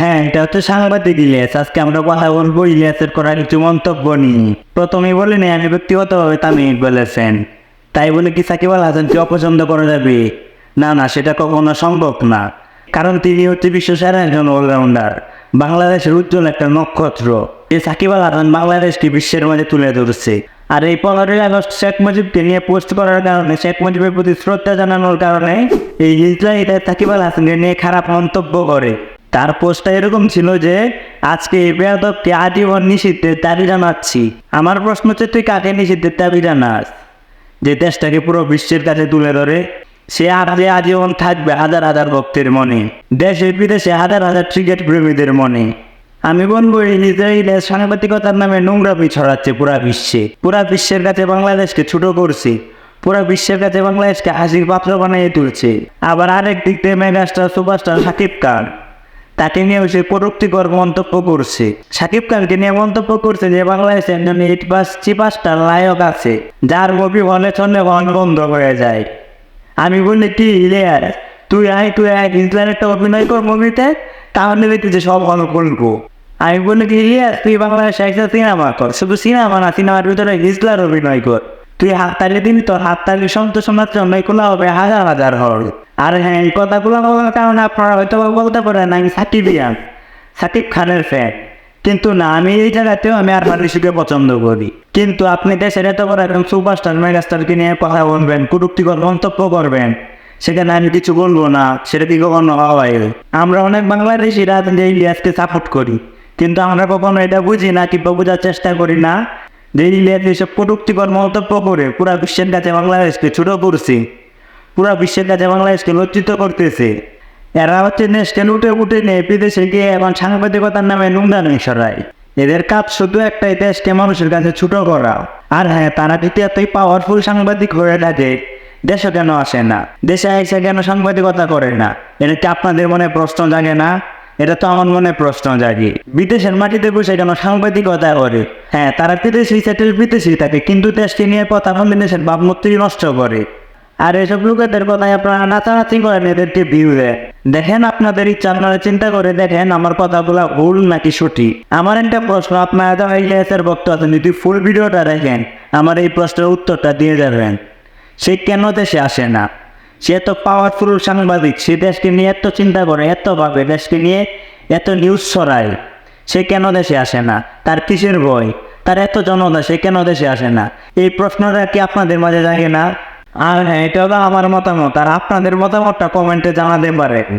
হ্যাঁ, এটা হচ্ছে সাংবাদিক ইলিয়াস। আজকে আমরা কথা বলবো ইলিয়াসের করা কিছু মন্তব্য নিয়ে। প্রথমেই বলিনি আমি ব্যক্তিগতভাবে তামিম বলেছেন, তাই বলে কি সাকিব আল হাসানকে অপছন্দ করা যাবে? না না, সেটা কখনো সম্ভব না। কারণ তিনি হচ্ছে বিশ্ব সেরা একজন অলরাউন্ডার, বাংলাদেশের উজ্জ্বল একটা নক্ষত্র। এই সাকিব আল হাসান বাংলাদেশকে বিশ্বের মাঝে তুলে ধরছে। আর এই 15ই আগস্ট শেখ মুজিবকে নিয়ে পোস্ট করার কারণে, শেখ মুজিবের প্রতি শ্রদ্ধা জানানোর কারণে এই ইসরায়েল সাকিব আল হাসানকে নিয়ে খারাপ মন্তব্য করে। তার পোস্টটা এরকম ছিল যে, আজকে এই বেয়াদবকে আজীবন নিষিদ্ধের দাবি জানাচ্ছি। আমার প্রশ্ন হচ্ছে, তুই কাকে নিষিদ্ধের দাবি জানাস যে দেশটাকে পুরো বিশ্বের কাছে তুলে ধরে? সে আজীবন থাকবে হাজার হাজার ভক্তের মনে, দেশে বিদেশে হাজার হাজার ক্রিকেট প্রেমীদের মনে। আমি বলবো এই ইসরায়েলের সাংবাদিকতার নামে নোংরামি ছড়াচ্ছে পুরা বিশ্বে। পুরা বিশ্বের কাছে বাংলাদেশকে ছোট করছে, পুরা বিশ্বের কাছে বাংলাদেশকে হাসির পাত্র বানিয়ে তুলছে। আবার আরেক দিক দিয়ে মেগাস্টার সুপারস্টার শাকিব খান, তাকে নিয়ে সে কটূক্তিকর মন্তব্য করছে। শাকিব খানকে নিয়ে মন্তব্য করছে যে বাংলাদেশে একজন চিপাস্টার নায়ক আছে, যার মুভি হলে চলে হল বন্ধ হয়ে যায়। আমি বলি, কি ইলিয়াস, তুই আয় ইসলামের একটা অভিনয় কর মুভিতে, তাহলে দেখি যে সব হল বলবো। আমি বলি, কি ইলিয়াস, তুই বাংলাদেশে একটা সিনেমা কর, শুধু সিনেমা না, সিনেমার ভিতরে হিজলার অভিনয় কর। তুই হাততালি দিবি, তোর হাততালি সন্তোষণার জন্য এগুলো হবে হাজার হাজার হল। আর হ্যাঁ, এই কথাগুলো বলার কারণে আপনারা হয়তো বলতে পারেন আমি সাকিবিয়ান, সাকিব খানের ফ্যান। কিন্তু না, আমি এই জায়গাতেও আমি আরমান ঋষিকে পছন্দ করি। কিন্তু আপনি দেশের এত বড় একজন সুপারস্টার মেগাস্টারকে নিয়ে কথা বলবেন, কটূক্তিকর মন্তব্য করবেন, সেখানে আমি কিছু বলবো না, সেটা কি কখনো হয়? আমরা অনেক বাংলাদেশিরা যে ইলিয়াসকে সাপোর্ট করি, কিন্তু আমরা কখনো এটা বুঝি না কিংবা বোঝার চেষ্টা করি না যে ইলিয়াস এইসব কটূক্তিকর মন্তব্য করে পুরা বিশ্বের কাছে বাংলাদেশকে ছোট করছে, পুরা বিশ্বের কাছে বাংলাদেশকে লজ্জিত করতেছে। এরা হচ্ছে দেশকে উঠে নিয়ে বিদেশে গিয়ে এখন সাংবাদিকতার নামে নোংরামি ছড়ায়। এদের কাজ শুধু একটাই, দেশকে মানুষের কাছে ছোট করা। আর হ্যাঁ, তারা যদি এতই পাওয়ারফুল সাংবাদিক হয়ে থাকে, দেশে কেন আসে না? দেশে এসে কেন সাংবাদিকতা করে না? এটা কি আপনাদের মনে প্রশ্ন জাগে না? এটা তো আমার মনে প্রশ্ন জাগে। বিদেশের মাটিতে বসে কেন সাংবাদিকতা করে? হ্যাঁ, তারা বিদেশি সেটেল বিদেশি থাকে, কিন্তু দেশকে নিয়ে কথা বললে দেশের ভাবমূর্তি নষ্ট করে। আর এসব লোকেদের কথায় আপনারা নাচানাচি করেন, এদেরকে ভিউ দেয়। দেখেন, আপনাদের ইচ্ছা, আপনারা চিন্তা করে দেখেন আমার কথাগুলো ভুল নাকি সঠিক। আমার একটা প্রশ্ন, আপনারা তো ইলিয়াসের ভক্ত আছেন, যদি ফুল ভিডিওটা দেখেন আমার এই প্রশ্নের উত্তরটা দিয়ে যাবেন। সে কেন দেশে আসে না? সে তো পাওয়ারফুল সাংবাদিক, সে দেশকে নিয়ে এত চিন্তা করে, এত ভাবে, দেশকে নিয়ে এত নিউজ ছড়ায়, সে কেন দেশে আসে না? তার কিসের ভয়? তার এত জনতা, সে কেন দেশে আসে না? এই প্রশ্নটা কি আপনাদের মাঝে জাগে না? আর হ্যাঁ, এটা হলো আমার মতামত, আর আপনাদের মতামতটা কমেন্টে জানাতে পারেন।